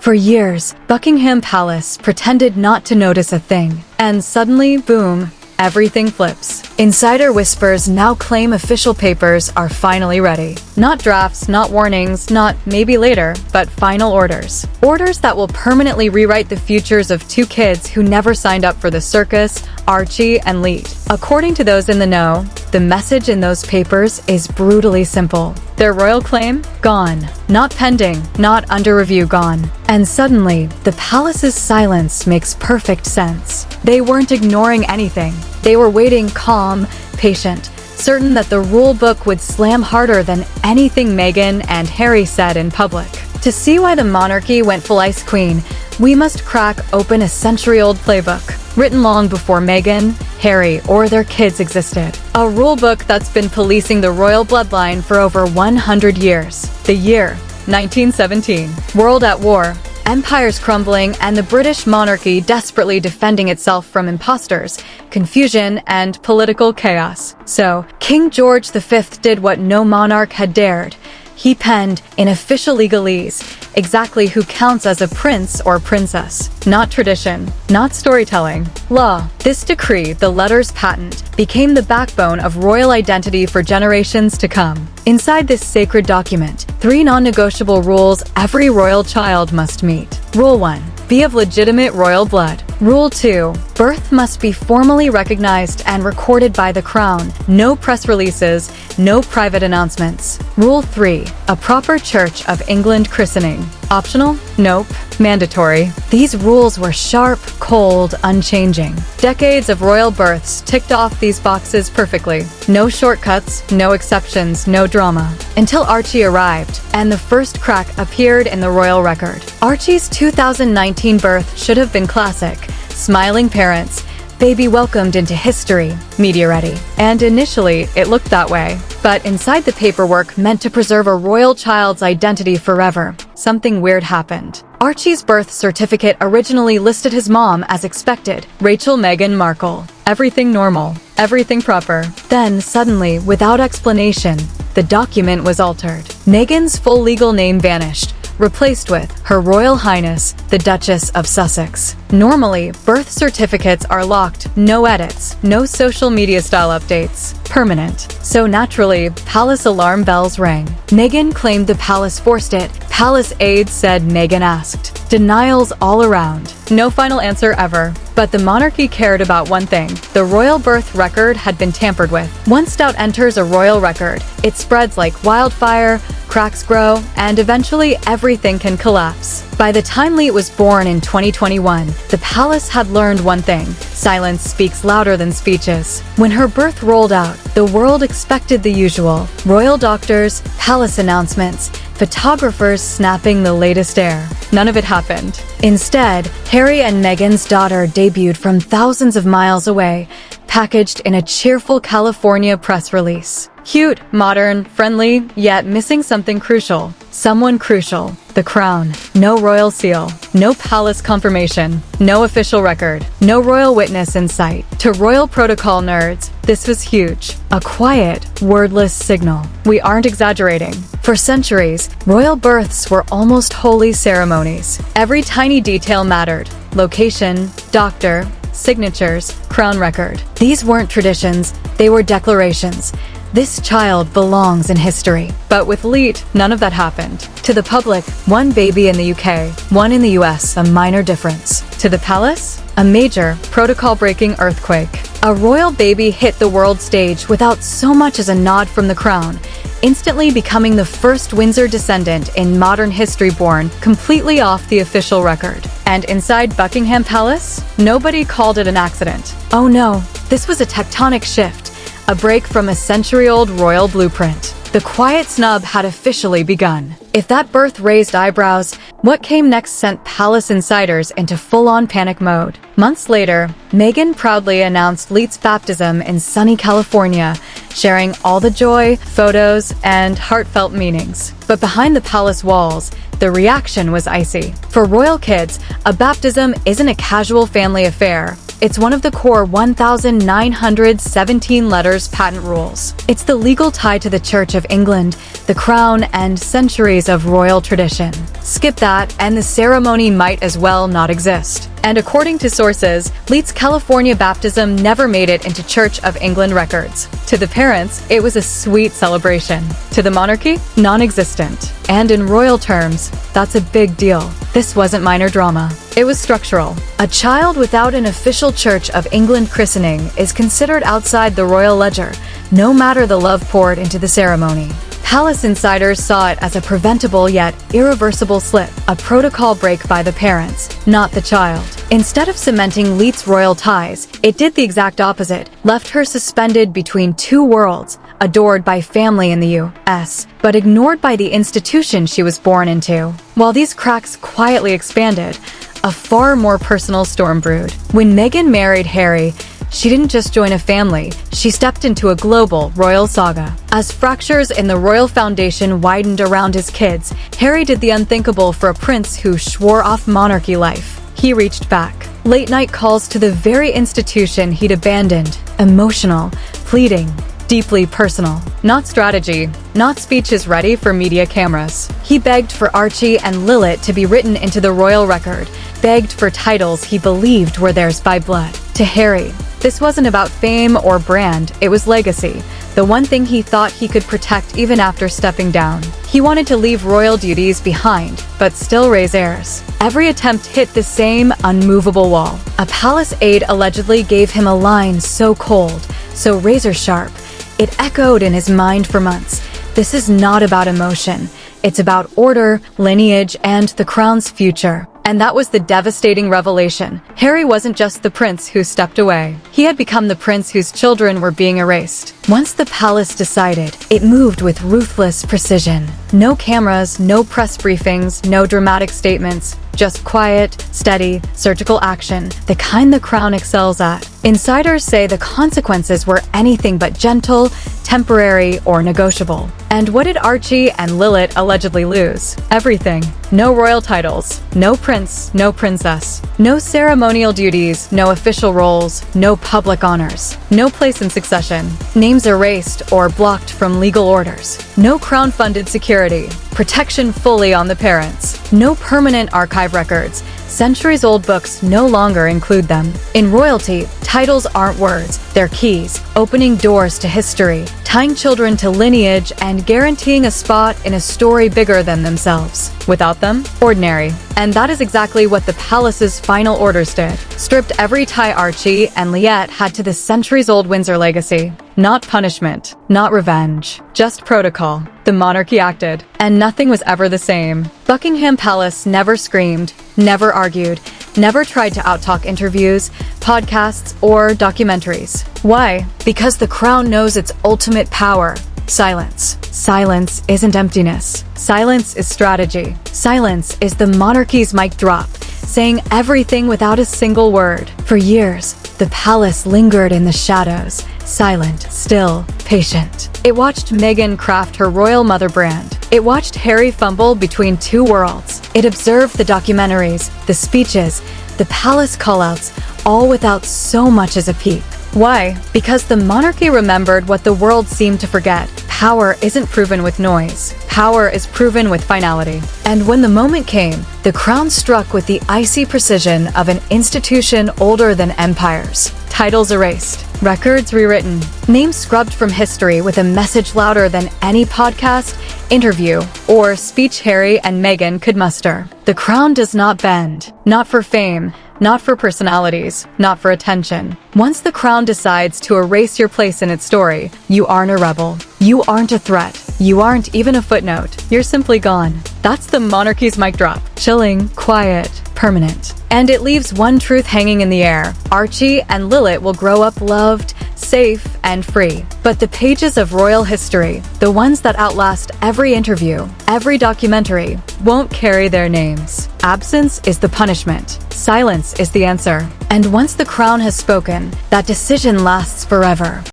For years, Buckingham Palace pretended not to notice a thing. And suddenly, boom, everything flips. Insider whispers now claim official papers are finally ready. Not drafts, not warnings, not maybe later, but final orders. Orders that will permanently rewrite the futures of two kids who never signed up for the circus, Archie and Lilibet. According to those in the know, the message in those papers is brutally simple. Their royal claim? Gone. Not pending, not under review, gone. And suddenly, the palace's silence makes perfect sense. They weren't ignoring anything. They were waiting calm, patient, certain that the rule book would slam harder than anything Meghan and Harry said in public. To see why the monarchy went full ice queen, we must crack open a century-old playbook, written long before Meghan, Harry, or their kids existed. A rulebook that's been policing the royal bloodline for over 100 years. The year, 1917. World at war, empires crumbling, and the British monarchy desperately defending itself from imposters, confusion, and political chaos. So, King George V did what no monarch had dared. He penned, in official legalese, exactly who counts as a prince or princess. Not tradition, not storytelling. Law. This decree, the letters patent, became the backbone of royal identity for generations to come. Inside this sacred document, 3 non-negotiable rules every royal child must meet. Rule 1. Be of legitimate royal blood. Rule 2. Birth must be formally recognized and recorded by the crown. No press releases, no private announcements. Rule 3. A proper Church of England christening. Optional? Nope. Mandatory. These rules were sharp, cold, unchanging. Decades of royal births ticked off these boxes perfectly. No shortcuts, no exceptions, no drama. Until Archie arrived, and the first crack appeared in the royal record. Archie's 2019 birth should have been classic. Smiling parents, baby welcomed into history, media ready. And initially, it looked that way. But inside the paperwork meant to preserve a royal child's identity forever, something weird happened. Archie's birth certificate originally listed his mom as expected, Rachel Meghan Markle. Everything normal, everything proper. Then, suddenly, without explanation, the document was altered. Meghan's full legal name vanished, replaced with Her Royal Highness, the Duchess of Sussex. Normally, birth certificates are locked, no edits, no social media style updates. Permanent. So naturally, palace alarm bells rang. Meghan claimed the palace forced it. Palace aides said Meghan asked. Denials all around. No final answer ever. But the monarchy cared about one thing. The royal birth record had been tampered with. Once doubt enters a royal record, it spreads like wildfire, cracks grow, and eventually everything can collapse. By the time Lilibet was born in 2021, the palace had learned one thing. Silence speaks louder than speeches. When her birth rolled out, the world expected the usual. Royal doctors, palace announcements, photographers snapping the latest heir. None of it happened. Instead, Harry and Meghan's daughter debuted from thousands of miles away, packaged in a cheerful California press release. Cute, modern, friendly, yet missing something crucial. Someone crucial. The crown. No royal seal. No palace confirmation. No official record. No royal witness in sight. To royal protocol nerds, this was huge. A quiet, wordless signal. We aren't exaggerating. For centuries, royal births were almost holy ceremonies. Every tiny detail mattered. Location, doctor, signatures, crown record. These weren't traditions, they were declarations. This child belongs in history. But with Lilibet, none of that happened. To the public, one baby in the UK, one in the US, a minor difference. To the palace, a major, protocol-breaking earthquake. A royal baby hit the world stage without so much as a nod from the crown, instantly becoming the first Windsor descendant in modern history born completely off the official record. And inside Buckingham Palace, nobody called it an accident. Oh no, this was a tectonic shift. A break from a century-old royal blueprint. The quiet snub had officially begun. If that birth raised eyebrows, what came next sent palace insiders into full-on panic mode. Months later, Meghan proudly announced Lilibet's baptism in sunny California, sharing all the joy, photos, and heartfelt meanings. But behind the palace walls, the reaction was icy. For royal kids, a baptism isn't a casual family affair. It's one of the core 1,917 letters patent rules. It's the legal tie to the Church of England, the crown, and centuries of royal tradition. Skip that, and the ceremony might as well not exist. And according to sources, Leet's California baptism never made it into Church of England records. To the parents, it was a sweet celebration. To the monarchy, non-existent. And in royal terms, that's a big deal. This wasn't minor drama. It was structural. A child without an official Church of England christening is considered outside the royal ledger, no matter the love poured into the ceremony. Palace insiders saw it as a preventable yet irreversible slip, a protocol break by the parents, not the child. Instead of cementing Leet's royal ties, it did the exact opposite, left her suspended between two worlds, adored by family in the US, but ignored by the institution she was born into. While these cracks quietly expanded, a far more personal storm brewed. When Meghan married Harry, she didn't just join a family, she stepped into a global royal saga. As fractures in the royal foundation widened around his kids, Harry did the unthinkable for a prince who swore off monarchy life. He reached back. Late-night calls to the very institution he'd abandoned. Emotional, pleading, deeply personal. Not strategy, not speeches ready for media cameras. He begged for Archie and Lilibet to be written into the royal record, begged for titles he believed were theirs by blood. To Harry, this wasn't about fame or brand, it was legacy, the one thing he thought he could protect even after stepping down. He wanted to leave royal duties behind, but still raise heirs. Every attempt hit the same unmovable wall. A palace aide allegedly gave him a line so cold, so razor-sharp, it echoed in his mind for months. This is not about emotion. It's about order, lineage, and the crown's future. And that was the devastating revelation. Harry wasn't just the prince who stepped away. He had become the prince whose children were being erased. Once the palace decided, it moved with ruthless precision. No cameras, no press briefings, no dramatic statements, just quiet, steady, surgical action, the kind the crown excels at. Insiders say the consequences were anything but gentle, temporary, or negotiable. And what did Archie and Lilibet allegedly lose? Everything. No royal titles, no prince, no princess, no ceremonial duties, no official roles, no public honors, no place in succession, names erased or blocked from legal orders, no crown-funded security, protection fully on the parents, no permanent archive records, centuries-old books no longer include them. In royalty, titles aren't words, they're keys, opening doors to history, tying children to lineage, and guaranteeing a spot in a story bigger than themselves. Without them, ordinary. And that is exactly what the palace's final orders did. Stripped every tie Archie and Lilibet had to the centuries-old Windsor legacy. Not punishment, not revenge, just protocol. The monarchy acted, and nothing was ever the same. Buckingham Palace never screamed, never argued, never tried to outtalk interviews, podcasts, or documentaries. Why? Because the crown knows its ultimate power. Silence. Silence isn't emptiness. Silence is strategy. Silence is the monarchy's mic drop, saying everything without a single word. For years, the palace lingered in the shadows, silent, still, patient. It watched Meghan craft her royal mother brand. It watched Harry fumble between two worlds. It observed the documentaries, the speeches, the palace callouts, all without so much as a peep. Why? Because the monarchy remembered what the world seemed to forget. Power isn't proven with noise. Power is proven with finality. And when the moment came, the crown struck with the icy precision of an institution older than empires. Titles erased, records rewritten, names scrubbed from history with a message louder than any podcast, interview, or speech Harry and Meghan could muster. The crown does not bend, not for fame, not for personalities, not for attention. Once the crown decides to erase your place in its story, you aren't a rebel. You aren't a threat. You aren't even a footnote. You're simply gone. That's the monarchy's mic drop. Chilling, quiet, permanent. And it leaves one truth hanging in the air. Archie and Lilibet will grow up loved, safe, and free. But the pages of royal history, the ones that outlast every interview, every documentary, won't carry their names. Absence is the punishment. Silence is the answer. And once the crown has spoken, that decision lasts forever.